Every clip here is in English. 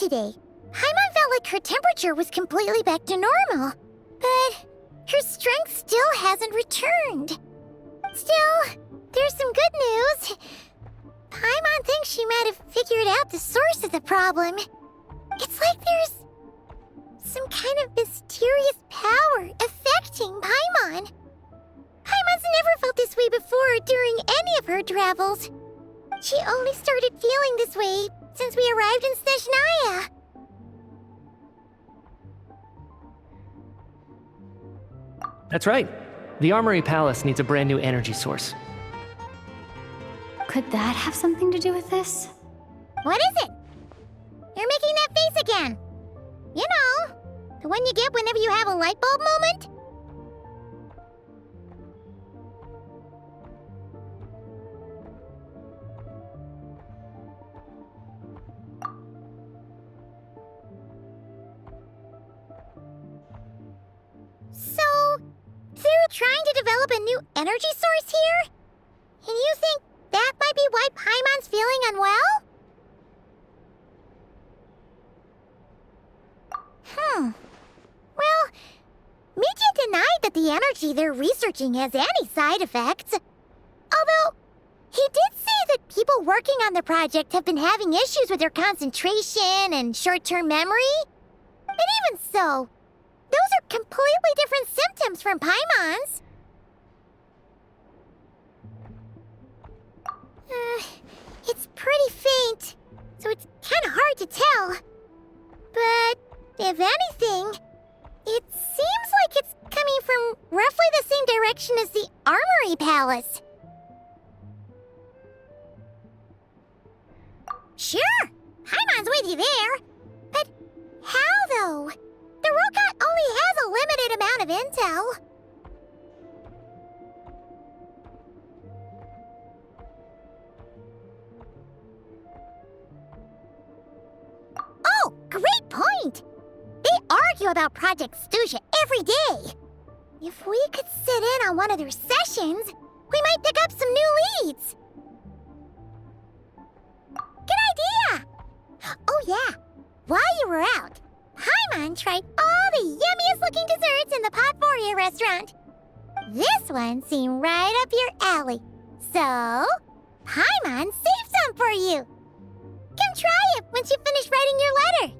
today. Paimon felt like her temperature was completely back to normal, but her strength still hasn't returned. Still, there's some good news. Paimon thinks she might have figured out the source of the problem. It's like there's some kind of mysterious power affecting Paimon. Paimon's never felt this way before during any of her travels. She only started feeling this way since we arrived in Snezhnaya. That's right. The Armory Palace needs a brand new energy source. Could that have something to do with this? What is it? You're making that face again. You know, the one you get whenever you have a light bulb moment? So, they're trying to develop a new energy source here? And you think that might be why Paimon's feeling unwell? Well, Midia denied that the energy they're researching has any side effects. Although, he did say that people working on the project have been having issues with their concentration and short-term memory. But even so, those are completely different symptoms from Paimon's. It's pretty faint, so it's kind of hard to tell. But if anything, it seems like it's coming from roughly the same direction as the Armory Palace. Sure, Paimon's with you there. But how, though? The robot only has a limited amount of intel. Oh, great point! They argue about Project Stuja every day. If we could sit in on one of their sessions, we might pick up some new leads. Good idea! Oh yeah, while you were out, Paimon tried all the yummiest looking desserts in the Potvoria restaurant. This one seemed right up your alley. So, Paimon saved some for you. Come try it once you finish writing your letter.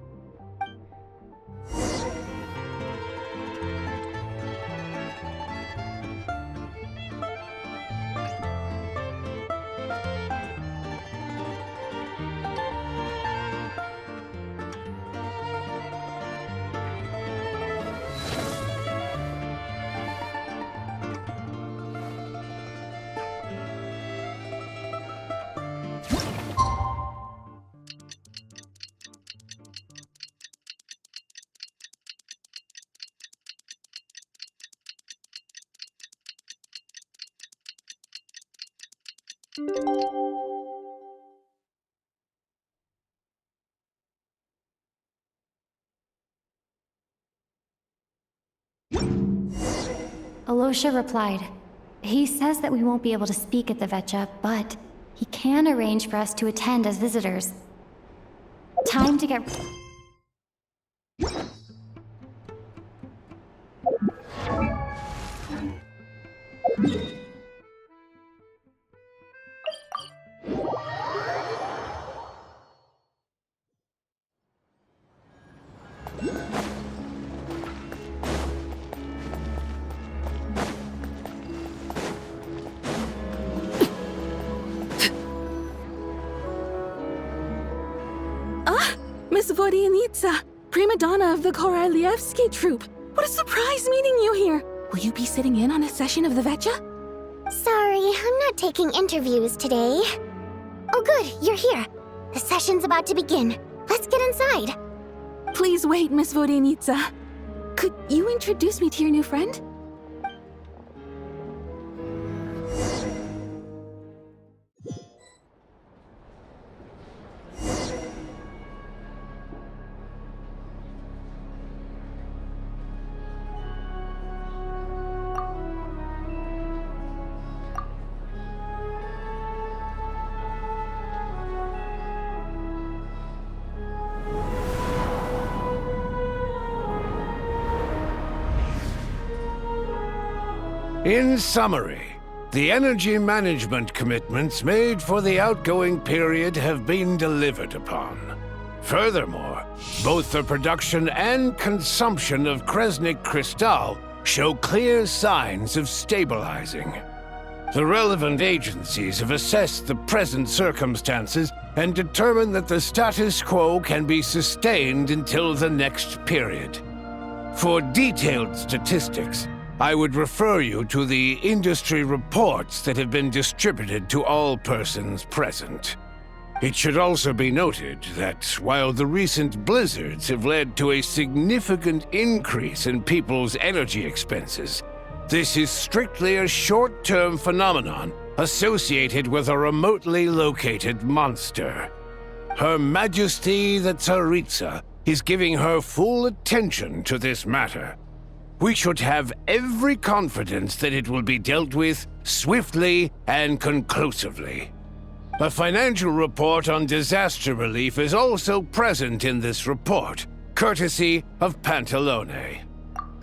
Alosha replied. He says that we won't be able to speak at the Vetcha, but he can arrange for us to attend as visitors. Time to get... Miss Vodyanitsa, prima donna of the Korolievsky troupe. What a surprise meeting you here. Will you be sitting in on a session of the Vetcha? Sorry, I'm not taking interviews today. Oh good, you're here. The session's about to begin. Let's get inside. Please wait, Miss Vodyanitsa. Could you introduce me to your new friend? In summary, the energy management commitments made for the outgoing period have been delivered upon. Furthermore, both the production and consumption of Kresnik Crystal show clear signs of stabilizing. The relevant agencies have assessed the present circumstances and determined that the status quo can be sustained until the next period. For detailed statistics, I would refer you to the industry reports that have been distributed to all persons present. It should also be noted that while the recent blizzards have led to a significant increase in people's energy expenses, this is strictly a short-term phenomenon associated with a remotely located monster. Her Majesty the Tsaritsa is giving her full attention to this matter. We should have every confidence that it will be dealt with swiftly and conclusively. A financial report on disaster relief is also present in this report, courtesy of Pantalone.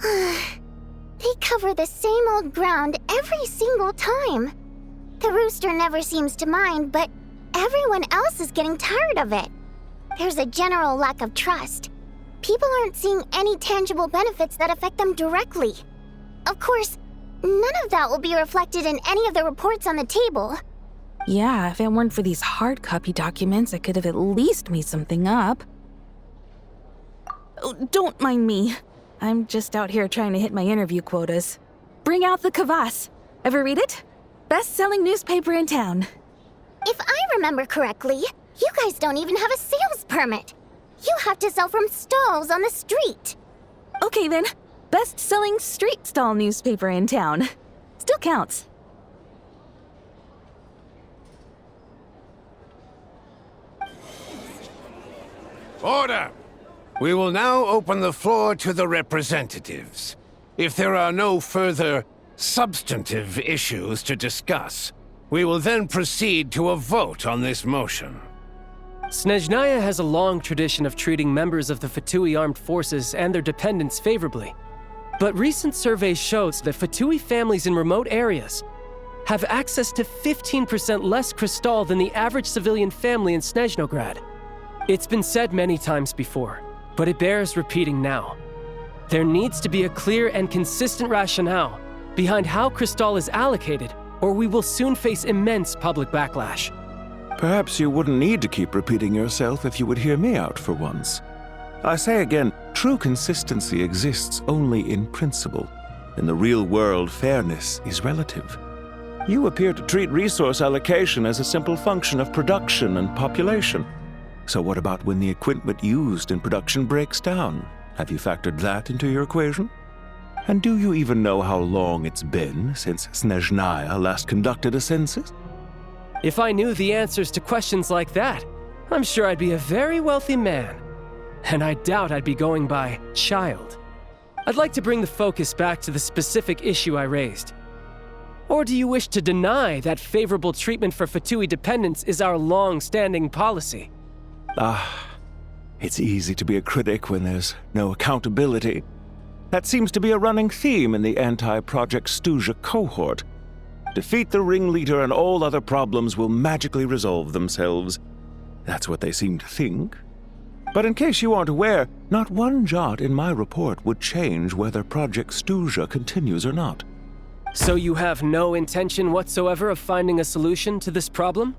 They cover the same old ground every single time. The rooster never seems to mind, but everyone else is getting tired of it. There's a general lack of trust. People aren't seeing any tangible benefits that affect them directly. Of course, none of that will be reflected in any of the reports on the table. Yeah, if it weren't for these hard copy documents, I could have at least made something up. Oh, don't mind me. I'm just out here trying to hit my interview quotas. Bring out the kvass. Ever read it? Best-selling newspaper in town. If I remember correctly, you guys don't even have a sales permit. You have to sell from stalls on the street. Okay then, best-selling street stall newspaper in town. Still counts. Order! We will now open the floor to the representatives. If there are no further substantive issues to discuss, we will then proceed to a vote on this motion. Snezhnaya has a long tradition of treating members of the Fatui armed forces and their dependents favorably. But recent surveys shows that Fatui families in remote areas have access to 15% less crystal than the average civilian family in Snezhnograd. It's been said many times before, but it bears repeating now. There needs to be a clear and consistent rationale behind how crystal is allocated, or we will soon face immense public backlash. Perhaps you wouldn't need to keep repeating yourself if you would hear me out for once. I say again, true consistency exists only in principle. In the real world, fairness is relative. You appear to treat resource allocation as a simple function of production and population. So what about when the equipment used in production breaks down? Have you factored that into your equation? And do you even know how long it's been since Snezhnaya last conducted a census? If I knew the answers to questions like that, I'm sure I'd be a very wealthy man. And I doubt I'd be going by child. I'd like to bring the focus back to the specific issue I raised. Or do you wish to deny that favorable treatment for Fatui dependents is our long-standing policy? It's easy to be a critic when there's no accountability. That seems to be a running theme in the anti-Project Stuja cohort. Defeat the ringleader and all other problems will magically resolve themselves. That's what they seem to think. But in case you aren't aware, not one jot in my report would change whether Project Stuja continues or not. So you have no intention whatsoever of finding a solution to this problem?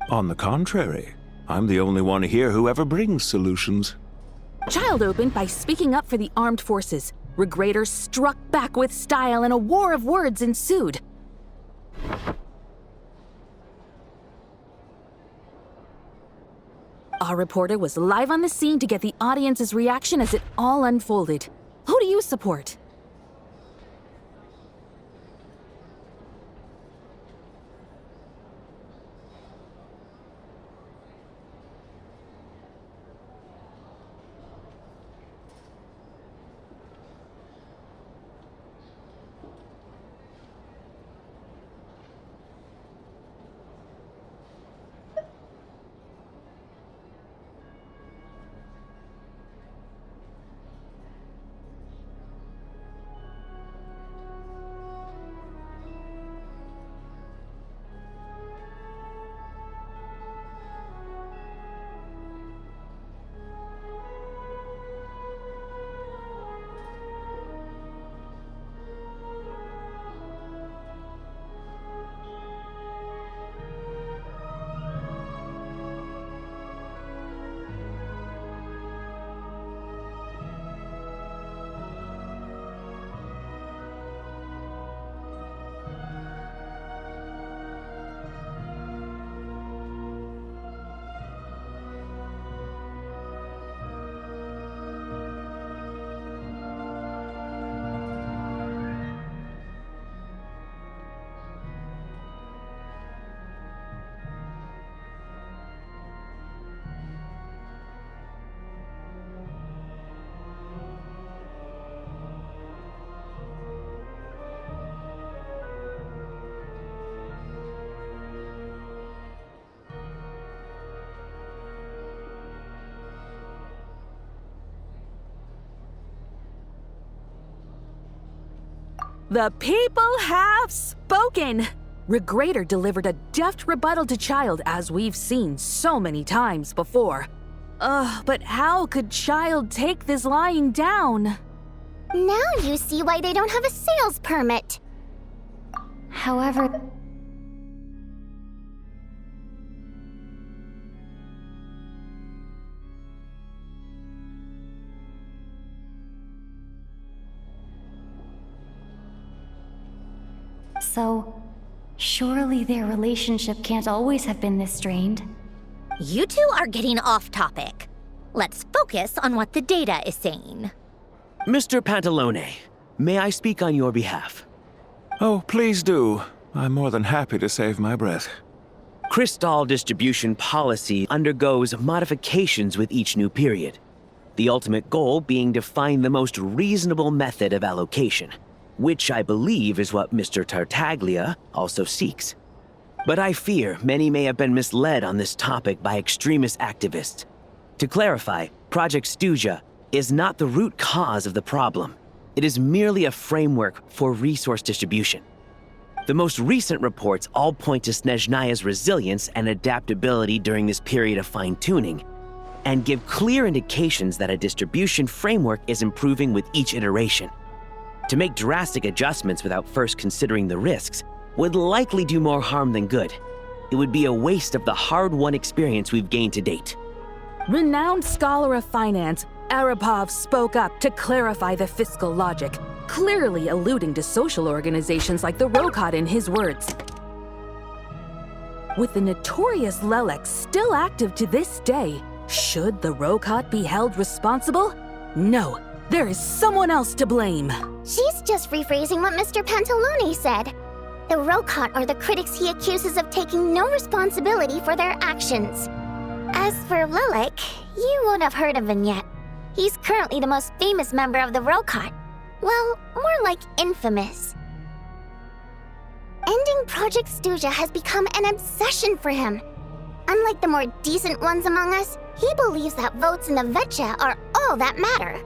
On the contrary, I'm the only one here who ever brings solutions. Child opened by speaking up for the armed forces. Regrator struck back with style and a war of words ensued. Our reporter was live on the scene to get the audience's reaction as it all unfolded. Who do you support? The people have spoken! Regrator delivered a deft rebuttal to Child, as we've seen so many times before. But how could Child take this lying down? Now you see why they don't have a sales permit. However, so, surely their relationship can't always have been this strained. You two are getting off topic. Let's focus on what the data is saying. Mr. Pantalone, may I speak on your behalf? Oh, please do. I'm more than happy to save my breath. Crystal distribution policy undergoes modifications with each new period. The ultimate goal being to find the most reasonable method of allocation, which I believe is what Mr. Tartaglia also seeks. But I fear many may have been misled on this topic by extremist activists. To clarify, Project Stuja is not the root cause of the problem. It is merely a framework for resource distribution. The most recent reports all point to Snezhnaya's resilience and adaptability during this period of fine-tuning, and give clear indications that a distribution framework is improving with each iteration. To make drastic adjustments without first considering the risks would likely do more harm than good. It would be a waste of the hard-won experience we've gained to date. Renowned scholar of finance, Arapov spoke up to clarify the fiscal logic, clearly alluding to social organizations like the Rokot in his words. With the notorious Lelek still active to this day, should the Rokot be held responsible? No, there is someone else to blame. She's just rephrasing what Mr. Pantalone said. The Rokot are the critics he accuses of taking no responsibility for their actions. As for Lilik, you won't have heard of him yet. He's currently the most famous member of the Rokot. Well, more like infamous. Ending Project Stuja has become an obsession for him. Unlike the more decent ones among us, he believes that votes in the Vetcha are all that matter.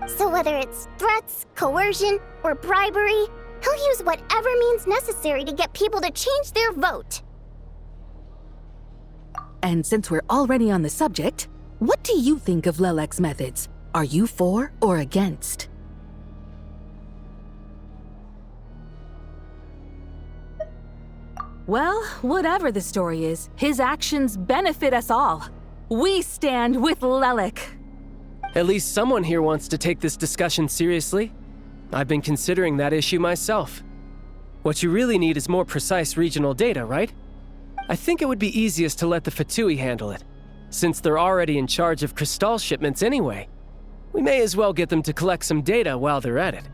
So whether it's threats, coercion, or bribery, he'll use whatever means necessary to get people to change their vote. And since we're already on the subject, what do you think of Lelek's methods? Are you for or against? Well, whatever the story is, his actions benefit us all. We stand with Lelek. At least someone here wants to take this discussion seriously. I've been considering that issue myself. What you really need is more precise regional data, right? I think it would be easiest to let the Fatui handle it, since they're already in charge of Crystal shipments anyway. We may as well get them to collect some data while they're at it.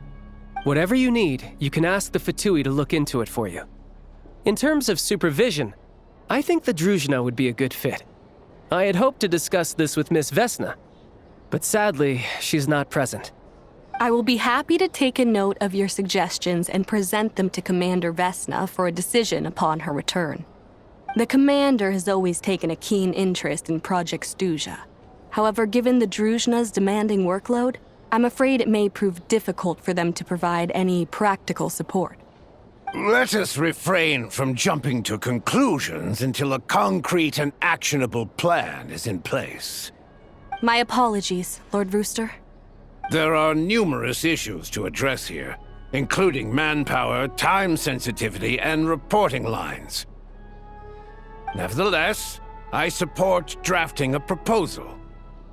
Whatever you need, you can ask the Fatui to look into it for you. In terms of supervision, I think the Druzhna would be a good fit. I had hoped to discuss this with Miss Vesna, but sadly, she's not present. I will be happy to take a note of your suggestions and present them to Commander Vesna for a decision upon her return. The Commander has always taken a keen interest in Project Stuja. However, given the Druzhna's demanding workload, I'm afraid it may prove difficult for them to provide any practical support. Let us refrain from jumping to conclusions until a concrete and actionable plan is in place. My apologies, Lord Rooster. There are numerous issues to address here, including manpower, time sensitivity, and reporting lines. Nevertheless, I support drafting a proposal.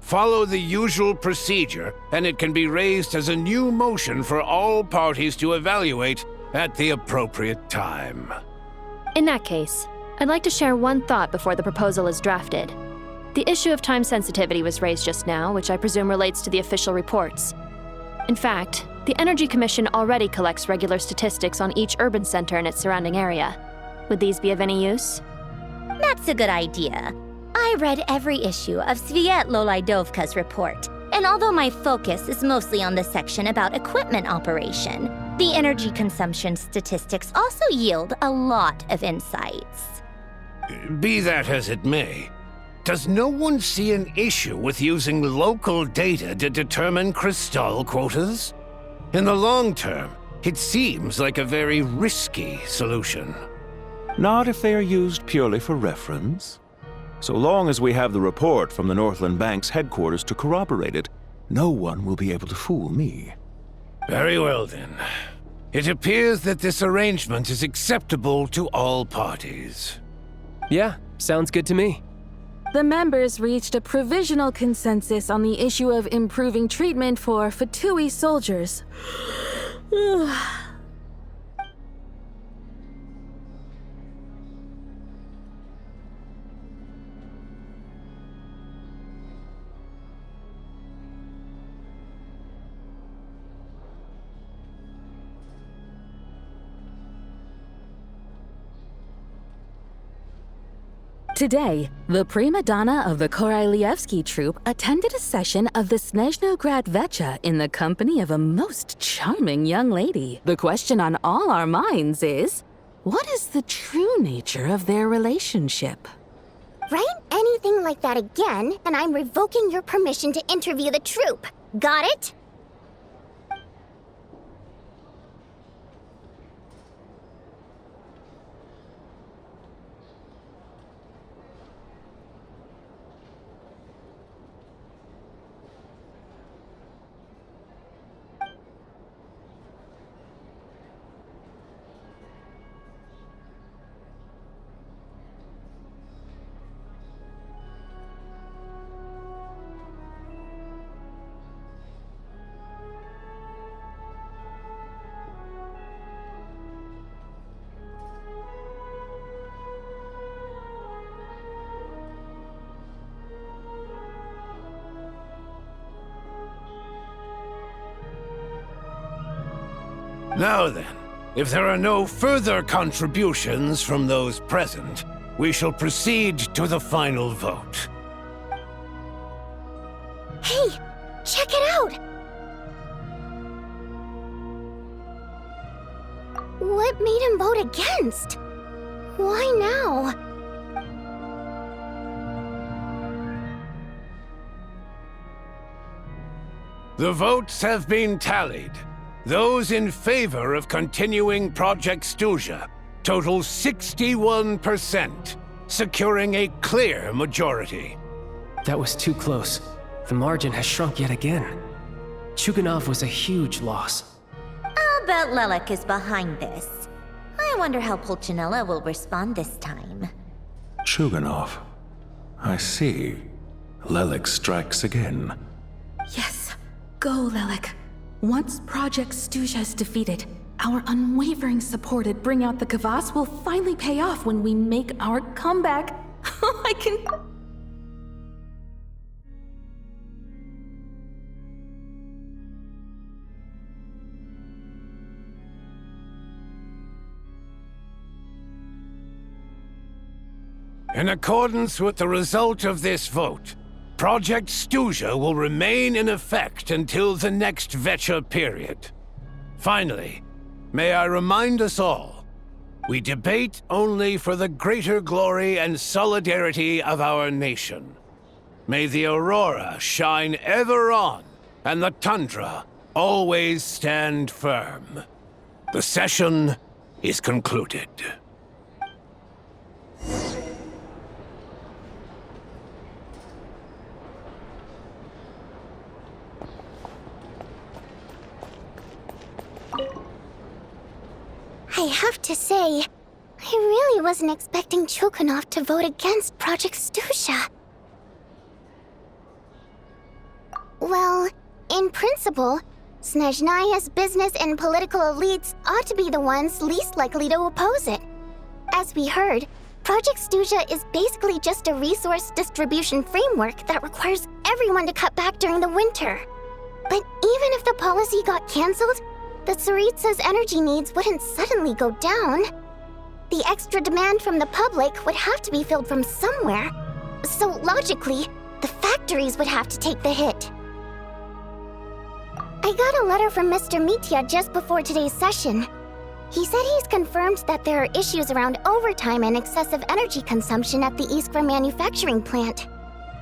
Follow the usual procedure, and it can be raised as a new motion for all parties to evaluate at the appropriate time. In that case, I'd like to share one thought before the proposal is drafted. The issue of time sensitivity was raised just now, which I presume relates to the official reports. In fact, the Energy Commission already collects regular statistics on each urban center and its surrounding area. Would these be of any use? That's a good idea. I read every issue of Sviet Lolaidovka's report, and although my focus is mostly on the section about equipment operation, the energy consumption statistics also yield a lot of insights. Be that as it may, does no one see an issue with using local data to determine Crystal quotas? In the long term, It seems like a very risky solution. Not if they are used purely for reference. So long as we have the report from the Northland Bank's headquarters to corroborate it, no one will be able to fool me. Very well then. It appears that this arrangement is acceptable to all parties. Yeah, sounds good to me. The members reached a provisional consensus on the issue of improving treatment for Fatui soldiers. Today, the prima donna of the Korailievsky troupe attended a session of the Snezhnograd Vecha in the company of a most charming young lady. The question on all our minds is, what is the true nature of their relationship? Write anything like that again, and I'm revoking your permission to interview the troupe. Got it? Now then, if there are no further contributions from those present, we shall proceed to the final vote. Hey, check it out! What made him vote against? Why now? The votes have been tallied. Those in favor of continuing Project Stuja total 61%, securing a clear majority. That was too close. The margin has shrunk yet again. Chuganov was a huge loss. I'll bet Lelik is behind this. I wonder how Pulcinella will respond this time. Chuganov. I see. Lelik strikes again. Yes, go, Lelik. Once Project Stuja is defeated, our unwavering support at Bring Out the Kvass will finally pay off when we make our comeback. I can... In accordance with the result of this vote, Project Stuja will remain in effect until the next Vecha period. Finally, may I remind us all, we debate only for the greater glory and solidarity of our nation. May the aurora shine ever on, and the tundra always stand firm. The session is concluded. I have to say, I really wasn't expecting Chuganov to vote against Project Stuja. Well, in principle, Snezhnaya's business and political elites ought to be the ones least likely to oppose it. As we heard, Project Stuja is basically just a resource distribution framework that requires everyone to cut back during the winter. But even if the policy got cancelled, the Tsaritsa's energy needs wouldn't suddenly go down. The extra demand from the public would have to be filled from somewhere. So logically, the factories would have to take the hit. I got a letter from Mr. Mitya just before today's session. He said he's confirmed that there are issues around overtime and excessive energy consumption at the Iskra manufacturing plant.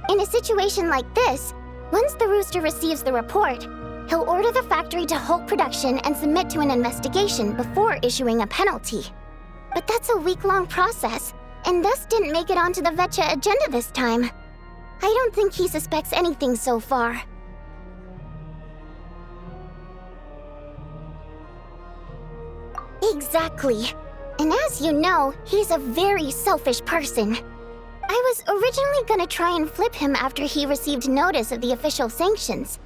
In a situation like this, once the Rooster receives the report, He'll order the factory to halt production and submit to an investigation before issuing a penalty. But that's a week-long process, and thus didn't make it onto the Vetcha agenda this time. I don't think he suspects anything so far. Exactly. And as you know, he's a very selfish person. I was originally gonna try and flip him after he received notice of the official sanctions.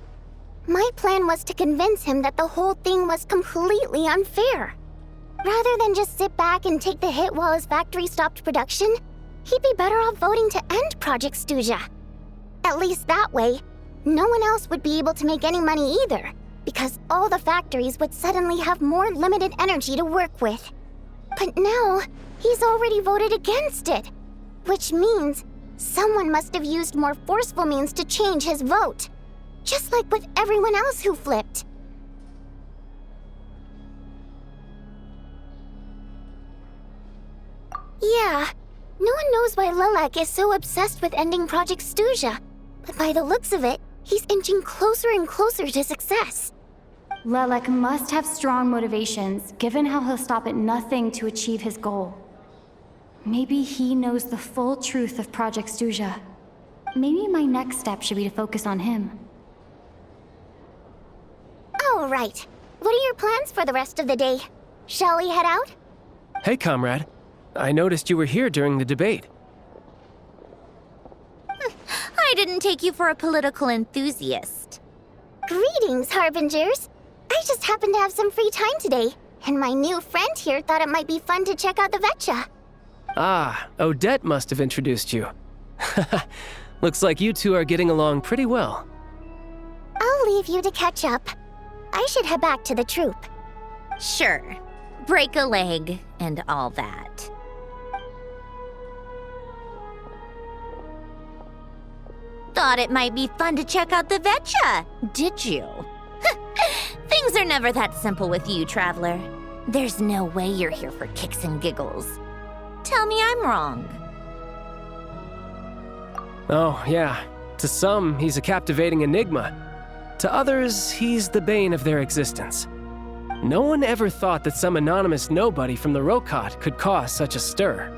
My plan was to convince him that the whole thing was completely unfair. Rather than just sit back and take the hit while his factory stopped production, he'd be better off voting to end Project Stuja. At least that way, no one else would be able to make any money either, because all the factories would suddenly have more limited energy to work with. But now, he's already voted against it, which means someone must have used more forceful means to change his vote, just like with everyone else who flipped. Yeah, no one knows why Lilac is so obsessed with ending Project Stuja, but by the looks of it, he's inching closer and closer to success. Lilac must have strong motivations, given how he'll stop at nothing to achieve his goal. Maybe he knows the full truth of Project Stuja. Maybe my next step should be to focus on him. Oh, right. What are your plans for the rest of the day? Shall we head out? Hey, comrade. I noticed you were here during the debate. I didn't take you for a political enthusiast. Greetings, Harbingers. I just happened to have some free time today, and my new friend here thought it might be fun to check out the Vetcha. Ah, Odette must have introduced you. Looks like you two are getting along pretty well. I'll leave you to catch up. I should head back to the troop. Sure. Break a leg and all that. Thought it might be fun to check out the Vetcha, did you? Things are never that simple with you, Traveler. There's no way you're here for kicks and giggles. Tell me I'm wrong. Oh, yeah. To some, he's a captivating enigma. To others, he's the bane of their existence. No one ever thought that some anonymous nobody from the Rokot could cause such a stir.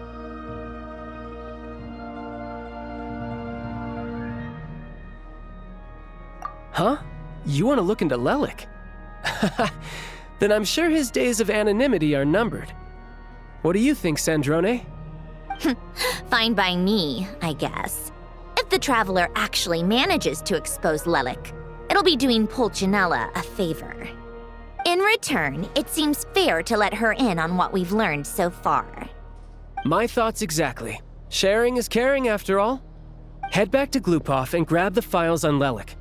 Huh? You want to look into Lelik? Then I'm sure his days of anonymity are numbered. What do you think, Sandrone? Fine by me, I guess. If the Traveler actually manages to expose Lelik, it'll be doing Pulcinella a favor. In return, it seems fair to let her in on what we've learned so far. My thoughts exactly. Sharing is caring, after all. Head back to Glupov and grab the files on Lelik.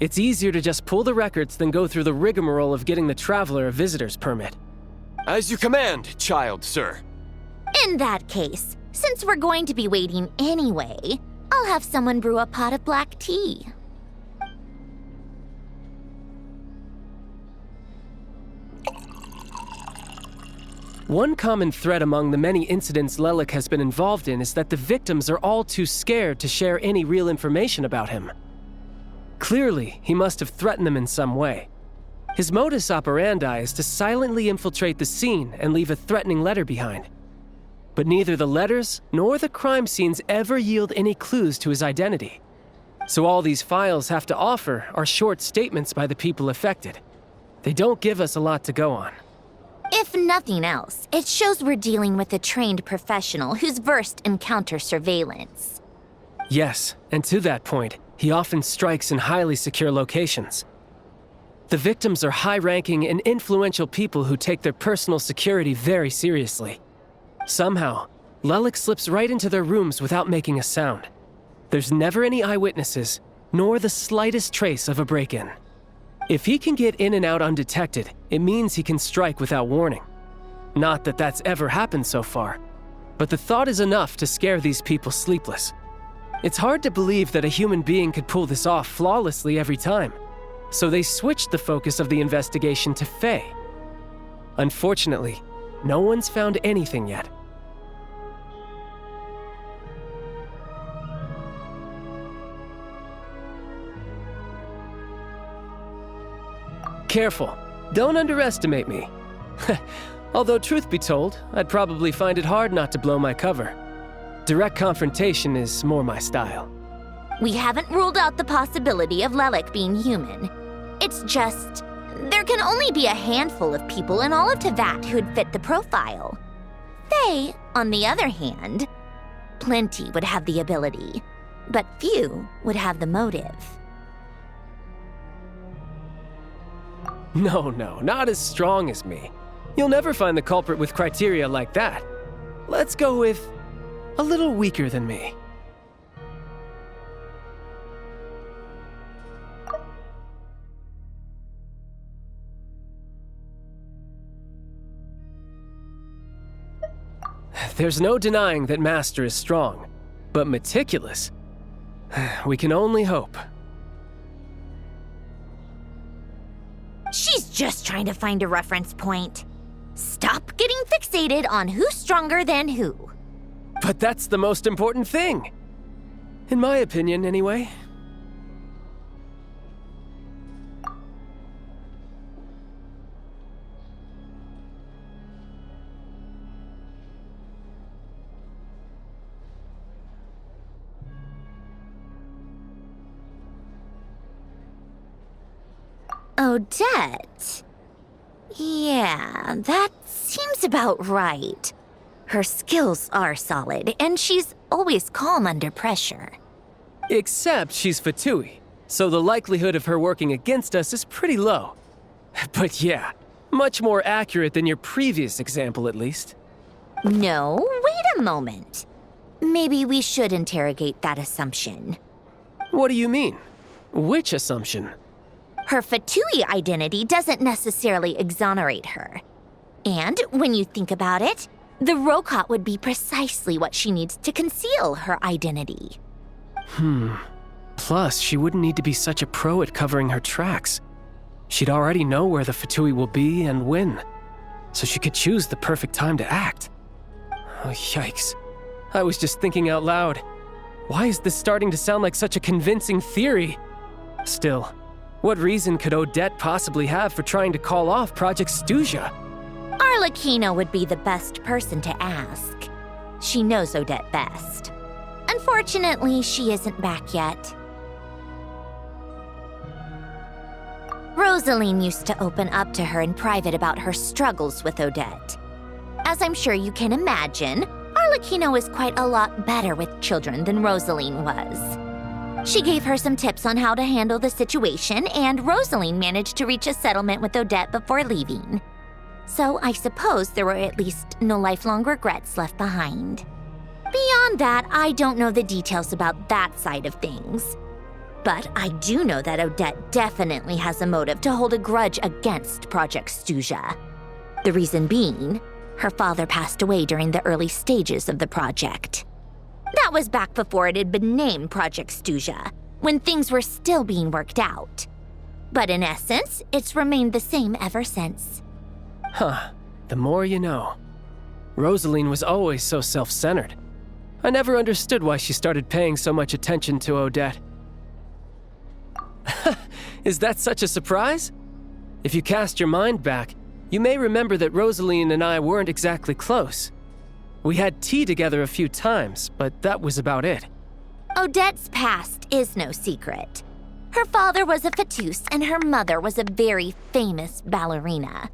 It's easier to just pull the records than go through the rigmarole of getting the Traveler a visitor's permit. As you command, child, sir. In that case, since we're going to be waiting anyway, I'll have someone brew a pot of black tea. One common thread among the many incidents Lelik has been involved in is that the victims are all too scared to share any real information about him. Clearly, he must have threatened them in some way. His modus operandi is to silently infiltrate the scene and leave a threatening letter behind. But neither the letters nor the crime scenes ever yield any clues to his identity. So all these files have to offer are short statements by the people affected. They don't give us a lot to go on. If nothing else, it shows we're dealing with a trained professional who's versed in counter-surveillance. Yes, and to that point, he often strikes in highly secure locations. The victims are high-ranking and influential people who take their personal security very seriously. Somehow, Lelik slips right into their rooms without making a sound. There's never any eyewitnesses, nor the slightest trace of a break-in. If he can get in and out undetected, it means he can strike without warning. Not that that's ever happened so far, but the thought is enough to scare these people sleepless. It's hard to believe that a human being could pull this off flawlessly every time, so they switched the focus of the investigation to Faye. Unfortunately, no one's found anything yet. careful. Don't underestimate me. Although, truth be told, I'd probably find it hard not to blow my cover. Direct confrontation is more my style. We haven't ruled out the possibility of Lelik being human. It's just, there can only be a handful of people in all of Teyvat who'd fit the profile. They, on the other hand, plenty would have the ability, but few would have the motive. No, not as strong as me. You'll never find the culprit with criteria like that. Let's go with a little weaker than me. There's no denying that Master is strong, but meticulous. We can only hope. She's just trying to find a reference point. Stop getting fixated on who's stronger than who. But that's the most important thing. In my opinion, anyway. Odette? Yeah, that seems about right. Her skills are solid, and she's always calm under pressure. Except she's Fatui, so the likelihood of her working against us is pretty low. But yeah, much more accurate than your previous example, at least. No, wait a moment. Maybe we should interrogate that assumption. What do you mean? Which assumption? Her Fatui identity doesn't necessarily exonerate her. And when you think about it, the Rokot would be precisely what she needs to conceal her identity. Plus, she wouldn't need to be such a pro at covering her tracks. She'd already know where the Fatui will be and when, so she could choose the perfect time to act. Oh, yikes. I was just thinking out loud. Why is this starting to sound like such a convincing theory? Still, what reason could Odette possibly have for trying to call off Project Stuja? Arlecchino would be the best person to ask. She knows Odette best. Unfortunately, she isn't back yet. Rosaline used to open up to her in private about her struggles with Odette. As I'm sure you can imagine, Arlecchino is quite a lot better with children than Rosaline was. She gave her some tips on how to handle the situation, and Rosaline managed to reach a settlement with Odette before leaving. So I suppose there were at least no lifelong regrets left behind. Beyond that, I don't know the details about that side of things. But I do know that Odette definitely has a motive to hold a grudge against Project Stuja. The reason being, her father passed away during the early stages of the project. That was back before it had been named Project Stuja, when things were still being worked out. But in essence, it's remained the same ever since. The more you know. Rosaline was always so self-centered. I never understood why she started paying so much attention to Odette. Is that such a surprise? If you cast your mind back, you may remember that Rosaline and I weren't exactly close. We had tea together a few times, but that was about it. Odette's past is no secret. Her father was a Fatus and her mother was a very famous ballerina.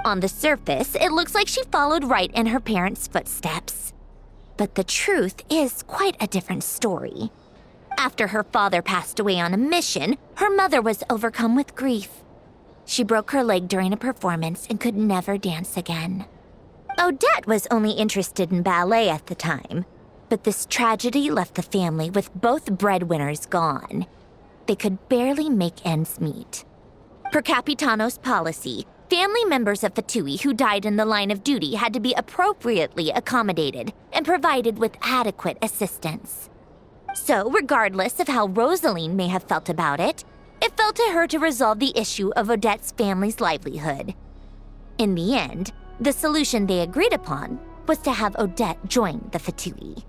On the surface, it looks like she followed right in her parents' footsteps. But the truth is quite a different story. After her father passed away on a mission, her mother was overcome with grief. She broke her leg during a performance and could never dance again. Odette was only interested in ballet at the time, but this tragedy left the family with both breadwinners gone. They could barely make ends meet. Per Capitano's policy, family members of Fatui who died in the line of duty had to be appropriately accommodated and provided with adequate assistance. So, regardless of how Rosaline may have felt about it, it fell to her to resolve the issue of Odette's family's livelihood. In the end, the solution they agreed upon was to have Odette join the Fatui.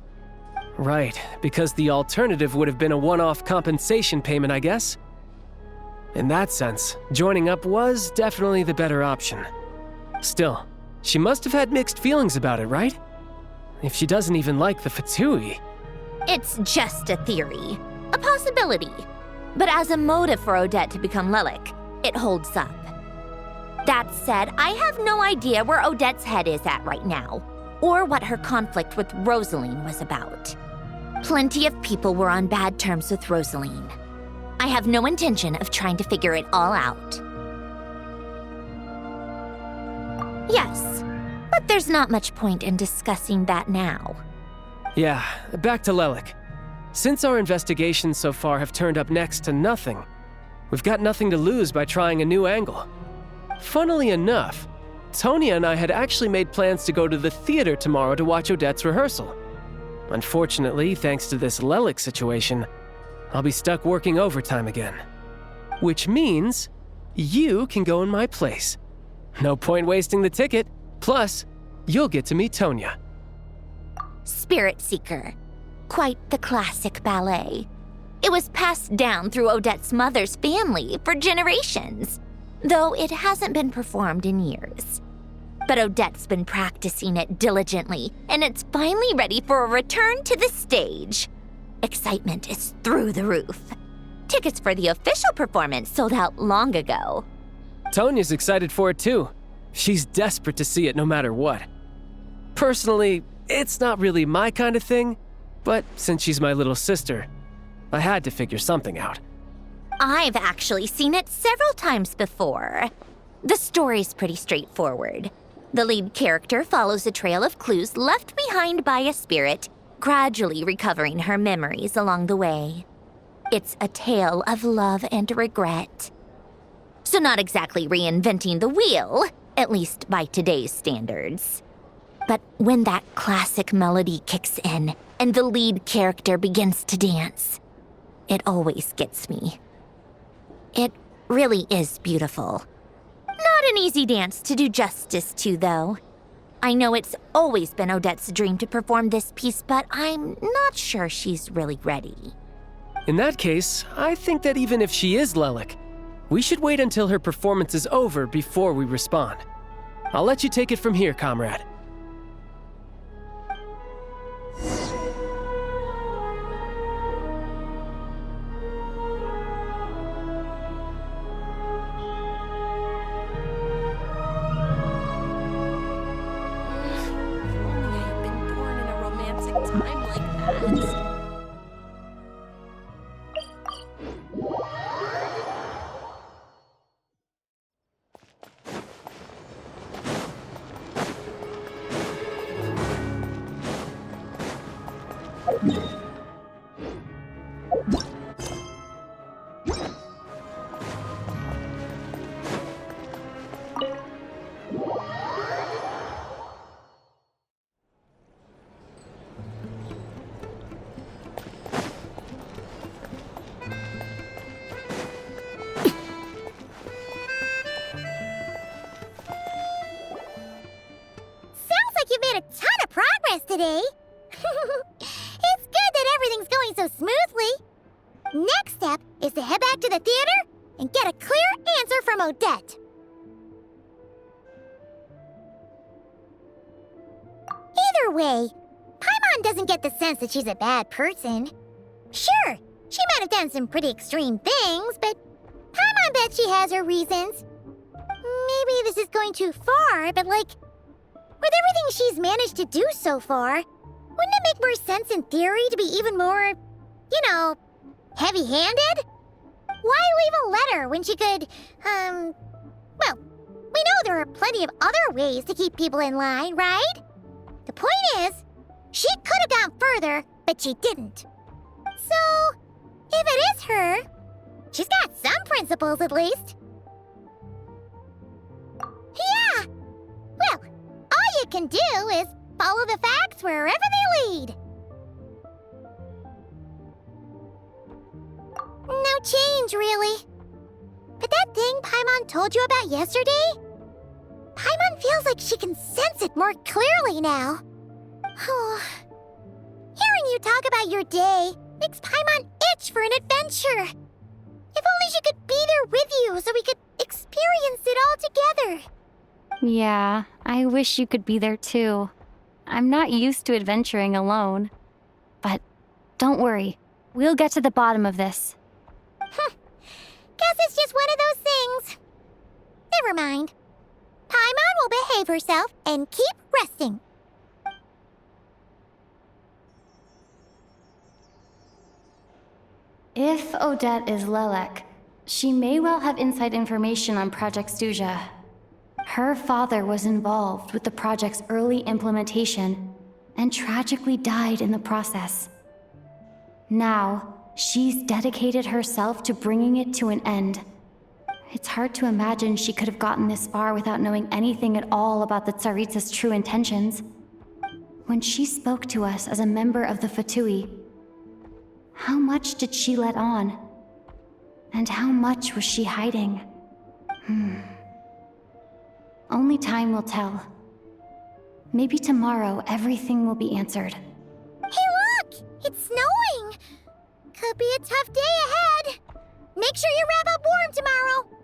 Right, because the alternative would have been a one-off compensation payment, I guess? In that sense, joining up was definitely the better option. Still, she must have had mixed feelings about it, right? If she doesn't even like the Fatui. It's just a theory, a possibility. But as a motive for Odette to become Lilac, it holds up. That said, I have no idea where Odette's head is at right now, or what her conflict with Rosaline was about. Plenty of people were on bad terms with Rosaline. I have no intention of trying to figure it all out. Yes, but there's not much point in discussing that now. Yeah, back to Lilac. Since our investigations so far have turned up next to nothing, we've got nothing to lose by trying a new angle. Funnily enough, Tonya and I had actually made plans to go to the theater tomorrow to watch Odette's rehearsal. Unfortunately, thanks to this Lilac situation, I'll be stuck working overtime again. Which means you can go in my place. No point wasting the ticket. Plus, you'll get to meet Tonya. Spirit Seeker. Quite the classic ballet. It was passed down through Odette's mother's family for generations, though it hasn't been performed in years. But Odette's been practicing it diligently, and it's finally ready for a return to the stage. Excitement is through the roof. Tickets for the official performance sold out long ago. Tonya's excited for it too. She's desperate to see it no matter what. Personally, it's not really my kind of thing, but since she's my little sister, I had to figure something out. I've actually seen it several times before. The story's pretty straightforward. The lead character follows a trail of clues left behind by a spirit, gradually recovering her memories along the way. It's a tale of love and regret. So not exactly reinventing the wheel, at least by today's standards. But when that classic melody kicks in and the lead character begins to dance, it always gets me. It really is beautiful. Not an easy dance to do justice to, though. I know it's always been Odette's dream to perform this piece, but I'm not sure she's really ready. In that case, I think that even if she is Lilac, we should wait until her performance is over before we respond. I'll let you take it from here, comrade. Today. It's good that everything's going so smoothly. Next step is to head back to the theater and get a clear answer from Odette. Either way, Paimon doesn't get the sense that she's a bad person. Sure, she might have done some pretty extreme things, but Paimon bet she has her reasons. Maybe this is going too far, but with everything she's managed to do so far, wouldn't it make more sense in theory to be even more, heavy-handed? Why leave a letter when she could, well, we know there are plenty of other ways to keep people in line, right? The point is, she could have gone further, but she didn't. So, if it is her, she's got some principles at least. Yeah! Well, all you can do is follow the facts wherever they lead. No change, really. But that thing Paimon told you about yesterday? Paimon feels like she can sense it more clearly now. Hearing you talk about your day makes Paimon itch for an adventure. If only she could be there with you so we could experience it all together. Yeah, I wish you could be there too. I'm not used to adventuring alone. But don't worry, we'll get to the bottom of this. Guess it's just one of those things. Never mind. Paimon will behave herself and keep resting. If Odette is Lelek, she may well have inside information on Project Stuja. Her father was involved with the project's early implementation and tragically died in the process. Now, she's dedicated herself to bringing it to an end. It's hard to imagine she could have gotten this far without knowing anything at all about the Tsaritsa's true intentions. When she spoke to us as a member of the Fatui, how much did she let on? And how much was she hiding? Only time will tell. Maybe tomorrow everything will be answered. Hey look! It's snowing! Could be a tough day ahead. Make sure you wrap up warm tomorrow.